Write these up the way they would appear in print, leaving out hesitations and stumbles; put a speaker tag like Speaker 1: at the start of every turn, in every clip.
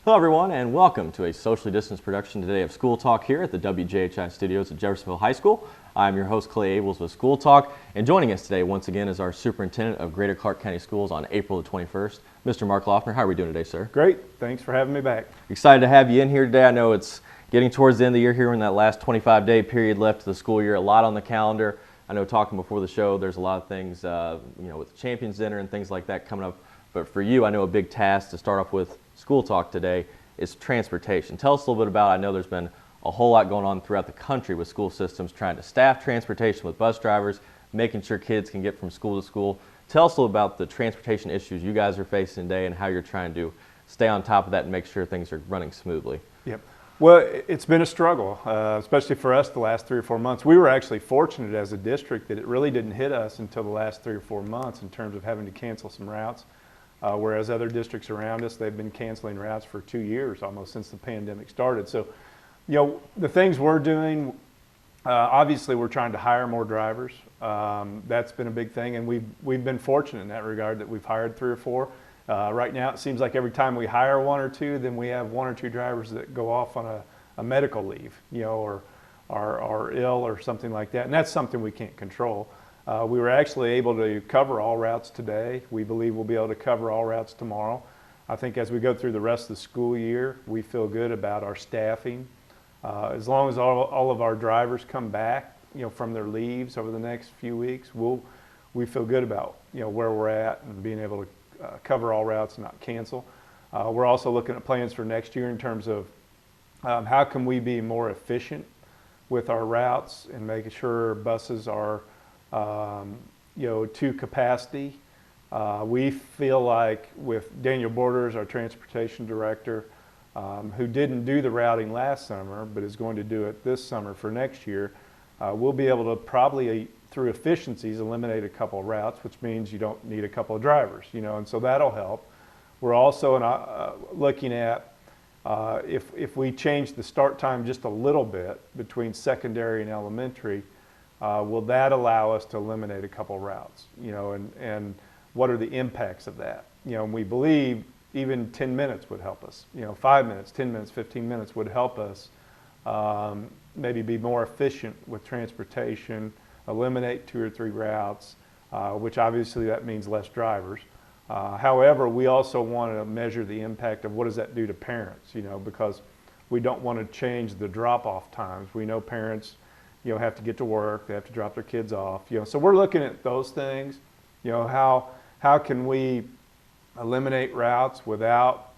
Speaker 1: Hello everyone and welcome to a socially distanced production today of School Talk here at the WJHI studios at Jeffersonville High School. I'm your host Clay Abels with School Talk, and joining us today once again is our Superintendent of Greater Clark County Schools on April the 21st, Mr. Mark Laughner. How are we doing today, sir?
Speaker 2: Great. Thanks for having me back.
Speaker 1: Excited to have you in here today. I know it's getting towards the end of the year here in that last 25-day period left of the school year. A lot on the calendar. I know talking before the show, there's a lot of things, with the Champions Dinner and things like that coming up. But for you, I know a big task to start off with School Talk today is transportation. Tell us a little bit about, I know there's been a whole lot going on throughout the country with school systems trying to staff transportation with bus drivers, making sure kids can get from school to school. Tell us a little about the transportation issues you guys are facing today and how you're trying to stay on top of that and make sure things are running smoothly.
Speaker 2: Yep. Well, it's been a struggle, especially for us the last 3 or 4 months. We were actually fortunate as a district that it really didn't hit us until the last 3 or 4 months in terms of having to cancel some routes. Whereas other districts around us, they've been canceling routes for 2 years almost since the pandemic started. So, the things we're doing, obviously we're trying to hire more drivers. That's been a big thing, and we've been fortunate in that regard that we've hired 3 or 4. Right now it seems like every time we hire 1 or 2, then we have 1 or 2 drivers that go off on a medical leave, or are ill or something like that, and that's something we can't control. We were actually able to cover all routes today. We believe we'll be able to cover all routes tomorrow. I think as we go through the rest of the school year, we feel good about our staffing. As long as all of our drivers come back, from their leaves over the next few weeks, we feel good about, where we're at and being able to cover all routes and not cancel. We're also looking at plans for next year in terms of how can we be more efficient with our routes and making sure buses are to capacity. We feel like with Daniel Borders, our transportation director, who didn't do the routing last summer but is going to do it this summer for next year, we'll be able to probably, through efficiencies, eliminate a couple of routes, which means you don't need a couple of drivers, and so that'll help. We're also looking at if we change the start time just a little bit between secondary and elementary, will that allow us to eliminate a couple routes, and what are the impacts of that? And we believe even 10 minutes would help us, 5 minutes, 10 minutes, 15 minutes would help us maybe be more efficient with transportation, eliminate 2 or 3 routes, which obviously that means less drivers. However, we also want to measure the impact of what does that do to parents, because we don't want to change the drop-off times. We know parents have to get to work, they have to drop their kids off, so we're looking at those things, how can we eliminate routes without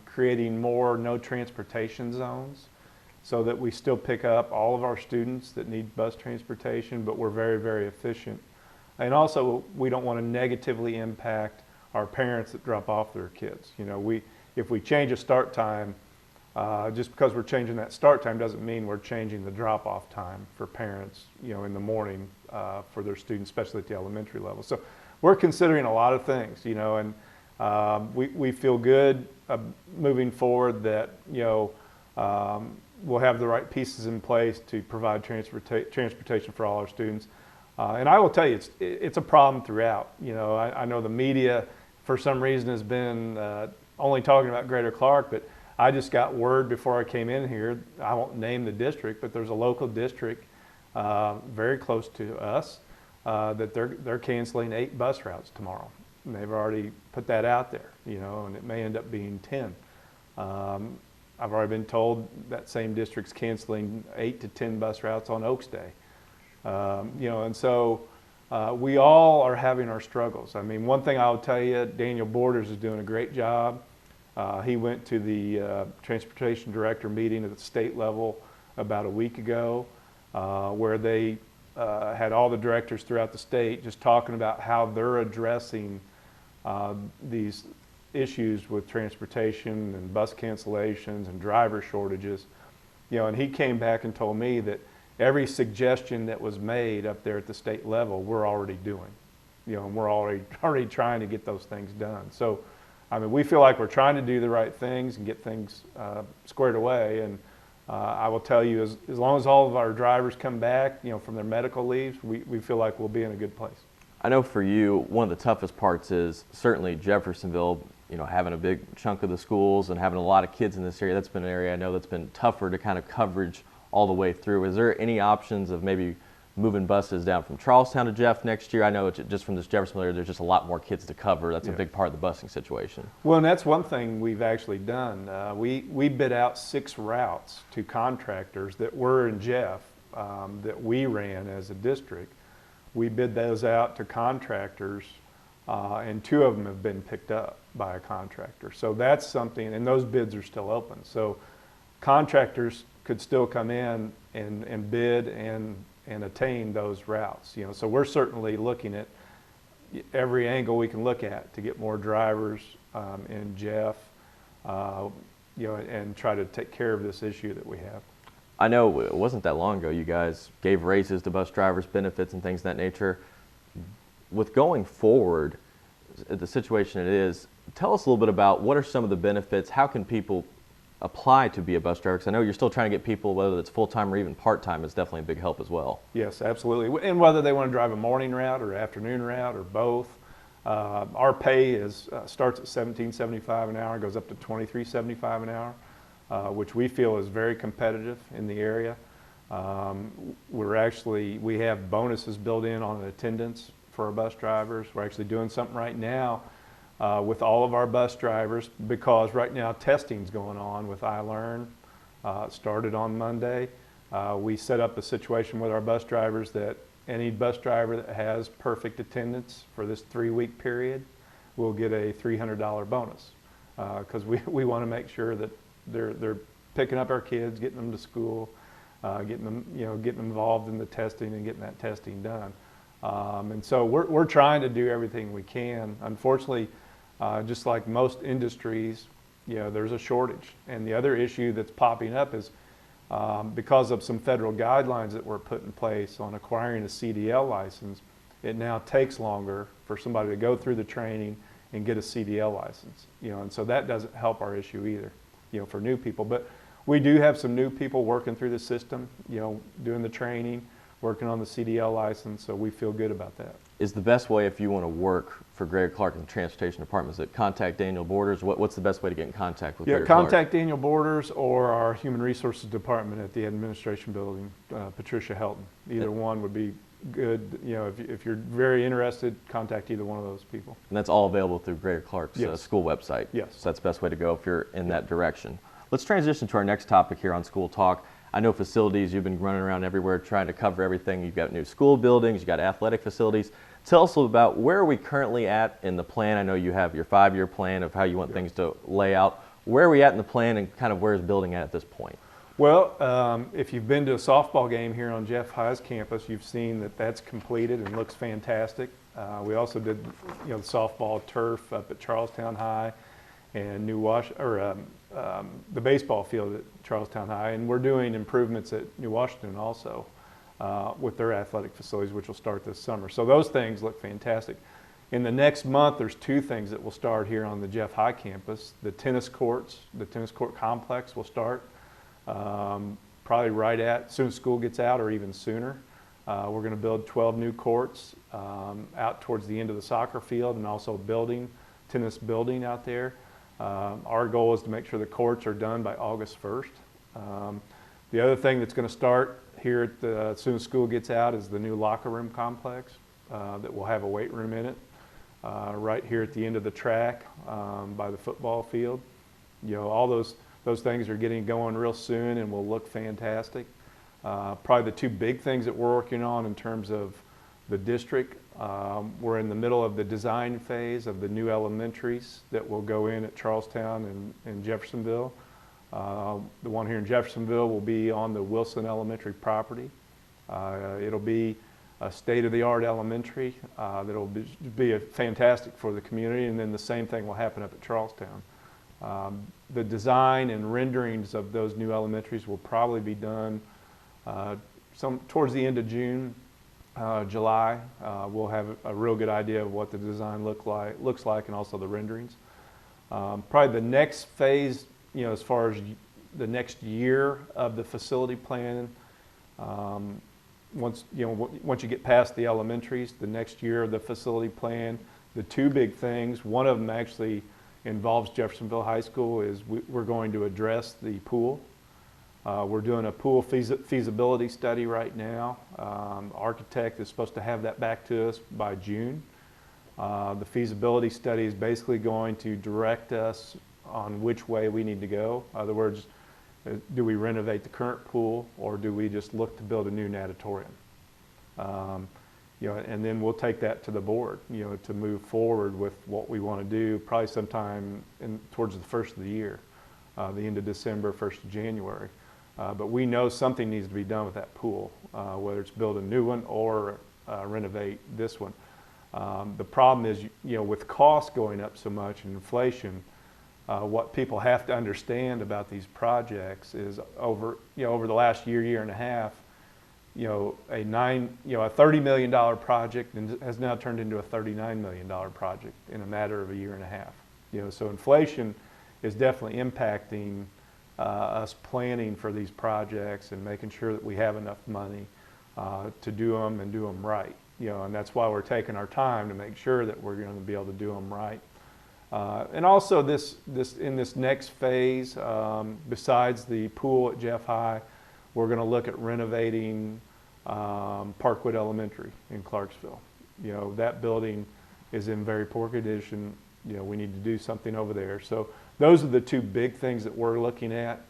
Speaker 2: creating more no transportation zones so that we still pick up all of our students that need bus transportation, but we're very, very efficient. And also, we don't want to negatively impact our parents that drop off their kids. If we change a start time, just because we're changing that start time doesn't mean we're changing the drop-off time for parents, in the morning for their students, especially at the elementary level. So we're considering a lot of things, and we feel good moving forward that, we'll have the right pieces in place to provide transportation for all our students. And I will tell you, it's a problem throughout. I know the media, for some reason, has been only talking about Greater Clark, but I just got word before I came in here, I won't name the district, but there's a local district very close to us that they're canceling 8 bus routes tomorrow. And they've already put that out there, and it may end up being 10. I've already been told that same district's canceling 8 to 10 bus routes on Oaks Day. And so we all are having our struggles. I mean, one thing I'll tell you, Daniel Borders is doing a great job. He went to the transportation director meeting at the state level about a week ago, where they had all the directors throughout the state just talking about how they're addressing these issues with transportation and bus cancellations and driver shortages. And he came back and told me that every suggestion that was made up there at the state level, we're already doing, and we're already trying to get those things done. So, I mean, we feel like we're trying to do the right things and get things squared away. And I will tell you, as long as all of our drivers come back, from their medical leaves, we feel like we'll be in a good place.
Speaker 1: I know for you, one of the toughest parts is certainly Jeffersonville having a big chunk of the schools and having a lot of kids in this area, that's been an area I know that's been tougher to kind of coverage all the way through. Is there any options of maybe moving buses down from Charlestown to Jeff next year? I know just from this Jeffersonville area, there's just a lot more kids to cover. That's a big part of the busing situation.
Speaker 2: Well, and that's one thing we've actually done. We bid out 6 routes to contractors that were in Jeff that we ran as a district. We bid those out to contractors, and 2 of them have been picked up by a contractor. So that's something, and those bids are still open. So contractors could still come in and bid and attain those routes. So we're certainly looking at every angle we can look at to get more drivers in Jeff, and try to take care of this issue that we have.
Speaker 1: I know it wasn't that long ago you guys gave raises to bus drivers, benefits and things of that nature. With going forward, the situation it is, tell us a little bit about what are some of the benefits, how can people apply to be a bus driver? Because I know you're still trying to get people, whether it's full-time or even part-time, is definitely a big help as well.
Speaker 2: Yes, absolutely. And whether they want to drive a morning route or afternoon route or both, our pay starts at $17.75 an hour, goes up to $23.75 an hour, which we feel is very competitive in the area. We have bonuses built in on attendance for our bus drivers. We're actually doing something right now with all of our bus drivers, because right now testing's going on with iLearn. It started on Monday. We set up a situation with our bus drivers that any bus driver that has perfect attendance for this 3-week period will get a $300 bonus, because we want to make sure that they're picking up our kids, getting them to school, getting them involved in the testing and getting that testing done. And so we're trying to do everything we can. Unfortunately, just like most industries, there's a shortage. And the other issue that's popping up is because of some federal guidelines that were put in place on acquiring a CDL license, it now takes longer for somebody to go through the training and get a CDL license. And so that doesn't help our issue either, for new people. But we do have some new people working through the system, doing the training, working on the CDL license, so we feel good about that.
Speaker 1: Is the best way, if you want to work for Greg Clark in the Transportation Department, is it contact Daniel Borders? What's the best way to get in contact with Greg Clark?
Speaker 2: Contact Daniel Borders or our Human Resources Department at the Administration Building, Patricia Helton. Either one would be good. If you're very interested, contact either one of those people.
Speaker 1: And that's all available through Greg Clark's school website?
Speaker 2: Yes.
Speaker 1: So that's the best way to go if you're in that direction. Let's transition to our next topic here on School Talk. I know facilities, you've been running around everywhere trying to cover everything. You've got new school buildings, you've got athletic facilities. Tell us a little about where are we currently at in the plan. I know you have your 5-year plan of how you want things to lay out. Where are we at in the plan, and kind of where is building at this point?
Speaker 2: Well, if you've been to a softball game here on Jeff High's campus, you've seen that that's completed and looks fantastic. We also did the softball turf up at Charlestown High and the baseball field at Charlestown High, and we're doing improvements at New Washington also with their athletic facilities, which will start this summer. So those things look fantastic. In the next month, there's 2 things that will start here on the Jeff High campus. The tennis court complex will start probably right as soon as school gets out or even sooner. We're going to build 12 new courts out towards the end of the soccer field, and also tennis building out there. Our goal is to make sure the courts are done by August 1st. The other thing that's going to start here as soon as school gets out is the new locker room complex that will have a weight room in it right here at the end of the track by the football field. All those things are getting going real soon and will look fantastic. Probably the 2 big things that we're working on in terms of the district, we're in the middle of the design phase of the new elementaries that will go in at Charlestown and Jeffersonville. The one here in Jeffersonville will be on the Wilson Elementary property. It'll be a state-of-the-art elementary that'll be fantastic for the community, and then the same thing will happen up at Charlestown. The design and renderings of those new elementaries will probably be done towards the end of June, July. We'll have a real good idea of what the design looks like, and also the renderings. Probably the next phase, as far as the next year of the facility plan, once you get past the elementaries, the next year of the facility plan, the 2 big things, one of them actually involves Jeffersonville High School is we're going to address the pool. We're doing a pool feasibility study right now. Architect is supposed to have that back to us by June. The feasibility study is basically going to direct us on which way we need to go. In other words, do we renovate the current pool, or do we just look to build a new natatorium? And then we'll take that to the board, to move forward with what we want to do, probably sometime towards the first of the year, the end of December, 1st of January. But we know something needs to be done with that pool, whether it's build a new one or renovate this one. The problem is, with costs going up so much and inflation, what people have to understand about these projects is over the last year and a half, a $30 million project has now turned into a $39 million project in a matter of a year and a half. So inflation is definitely impacting us planning for these projects and making sure that we have enough money to do them and do them right. And that's why we're taking our time to make sure that we're going to be able to do them right. And also in this next phase, besides the pool at Jeff High, we're going to look at renovating Parkwood Elementary in Clarksville. That building is in very poor condition. We need to do something over there. So those are the two big things that we're looking at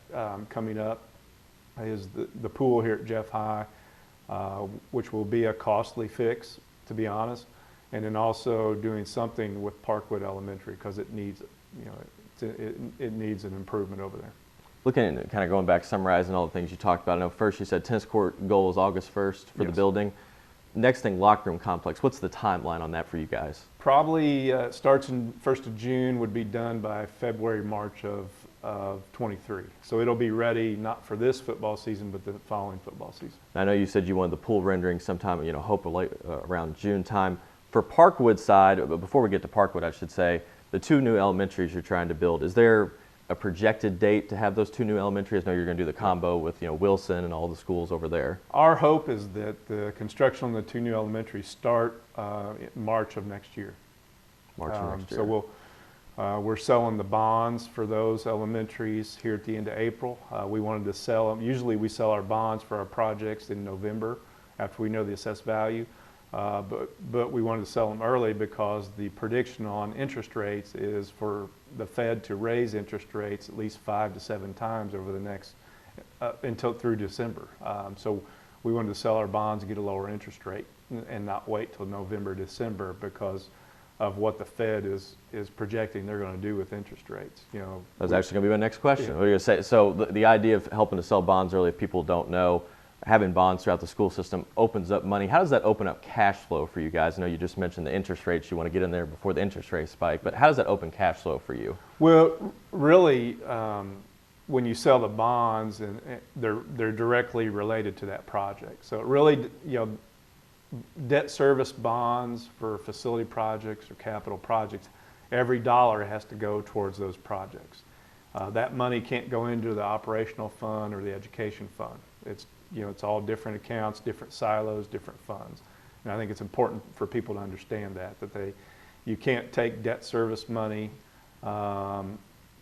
Speaker 2: coming up, is the pool here at Jeff High, which will be a costly fix, to be honest, and then also doing something with Parkwood Elementary, because it needs it needs an improvement over there.
Speaker 1: Looking at kind of going back, summarizing all the things you talked about. I know first you said tennis court goal is August 1st for the building. Next thing, locker room complex. What's the timeline on that for you guys? Probably
Speaker 2: starts in 1st of June, would be done by February, March of 23. So it'll be ready not for this football season, but the following football season.
Speaker 1: I know you said you wanted the pool rendering sometime, hopefully around June time. For Parkwood side, but before we get to Parkwood, I should say, the two new elementaries you're trying to build, is there a projected date to have those two new elementaries? I know you're going to do the combo with Wilson and all the schools over there.
Speaker 2: Our hope is that the construction on the two new elementaries start in March of next year.
Speaker 1: March of next year.
Speaker 2: So we're selling the bonds for those elementaries here at the end of April. We wanted to sell them. Usually we sell our bonds for our projects in November after we know the assessed value. But we wanted to sell them early because the prediction on interest rates is for the Fed to raise interest rates at least 5 to 7 times over the next until through December. So we wanted to sell our bonds and get a lower interest rate and not wait till November, December, because of what the Fed is projecting they're going to do with interest rates.
Speaker 1: That's actually going to be my next question.
Speaker 2: Yeah.
Speaker 1: What are you going to say? So the idea of helping to sell bonds early, if people don't know, having bonds throughout the school system opens up money. How does that open up cash flow for you guys? I know you just mentioned the interest rates. You want to get in there before the interest rates spike, but how does that open cash flow for you?
Speaker 2: Well, really, when you sell the bonds, and they're directly related to that project. So it really, debt service bonds for facility projects or capital projects, every dollar has to go towards those projects. That money can't go into the operational fund or the education fund. It's all different accounts, different silos, different funds. And I think it's important for people to understand that you can't take debt service money out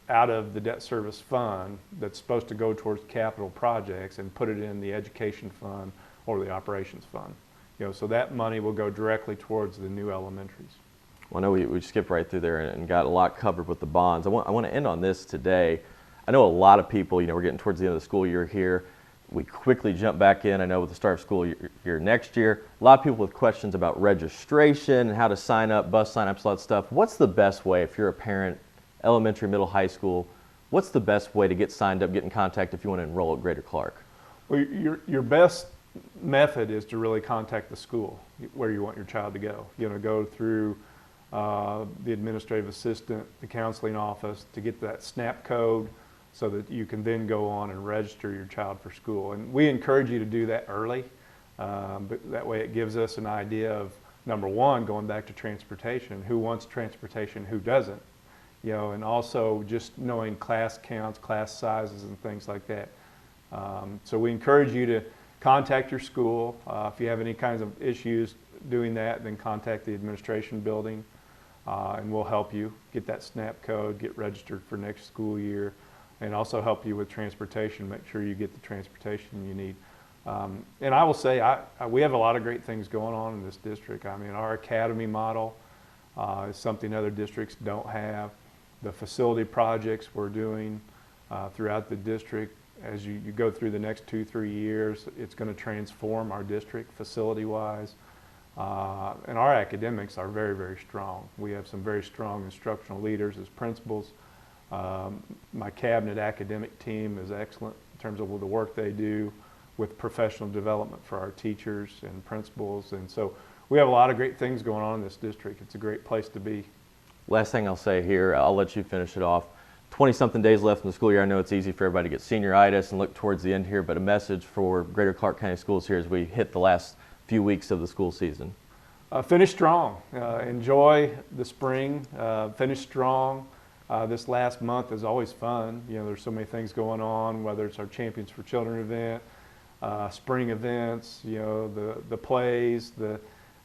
Speaker 2: of the debt service fund that's supposed to go towards capital projects and put it in the education fund or the operations fund. So that money will go directly towards the new elementaries.
Speaker 1: Well, I know we skipped right through there and got a lot covered with the bonds. I want to end on this today. I know a lot of people, we're getting towards the end of the school year here. We quickly jump back in. I know with the start of school year next year, a lot of people with questions about registration and how to sign up, bus sign-ups, all that stuff. What's the best way if you're a parent, elementary, middle, high school, what's the best way to get signed up, get in contact if you want to enroll at Greater Clark?
Speaker 2: Well, your best method is to really contact the school where you want your child to go. Go through the administrative assistant, the counseling office to get that SNAP code, so that you can then go on and register your child for school. And we encourage you to do that early, but that way it gives us an idea of, number one, going back to transportation, who wants transportation, who doesn't, and also just knowing class counts, class sizes, and things like that. So we encourage you to contact your school. If you have any kinds of issues doing that, then contact the administration building. and we'll help you get that SNAP code, get registered for next school year, and also help you with transportation, make sure you get the transportation you need. And I will say, we have a lot of great things going on in this district. I mean, our academy model is something other districts don't have. The facility projects we're doing throughout the district, as you go through the next 2-3 years, it's going to transform our district facility-wise. And our academics are very, very strong. We have some very strong instructional leaders as principals. My cabinet academic team is excellent in terms of the work they do with professional development for our teachers and principals. And so we have a lot of great things going on in this district. It's a great place to be.
Speaker 1: Last thing I'll say here, I'll let you finish it off. 20-something days left in the school year. I know it's easy for everybody to get senioritis and look towards the end here, but a message for Greater Clark County Schools here as we hit the last few weeks of the school season.
Speaker 2: Finish strong. Enjoy the spring. Finish strong. This last month is always fun. You know, there's so many things going on, whether it's our Champions for Children event, spring events, you know, the plays, the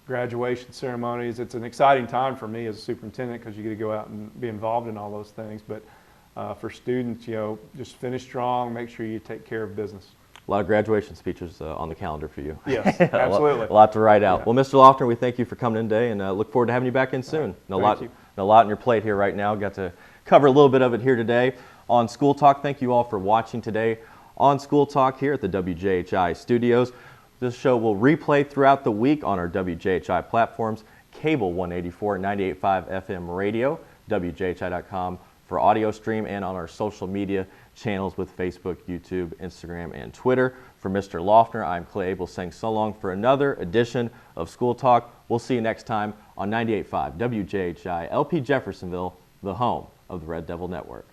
Speaker 2: graduation ceremonies. It's an exciting time for me as a superintendent because you get to go out and be involved in all those things. But for students, you know, just finish strong, make sure you take care of business.
Speaker 1: A lot of graduation speeches on the calendar for you.
Speaker 2: Yes, absolutely.
Speaker 1: A lot to write out.
Speaker 2: Yeah.
Speaker 1: Well, Mr. Laughner, we thank you for coming in today and look forward to having you back in soon.
Speaker 2: Thank you.
Speaker 1: A lot on your plate here right now. Got to cover a little bit of it here today on School Talk. Thank you all for watching today on School Talk here at the WJHI studios. This show will replay throughout the week on our WJHI platforms, cable 184, 98.5 FM radio, WJHI.com for audio stream, and on our social media channels with Facebook, YouTube, Instagram, and Twitter. For Mr. Laughner, I'm Clay Abel saying so long for another edition of School Talk. We'll see you next time on 98.5 WJHI, LP Jeffersonville, the home of the Red Devil Network.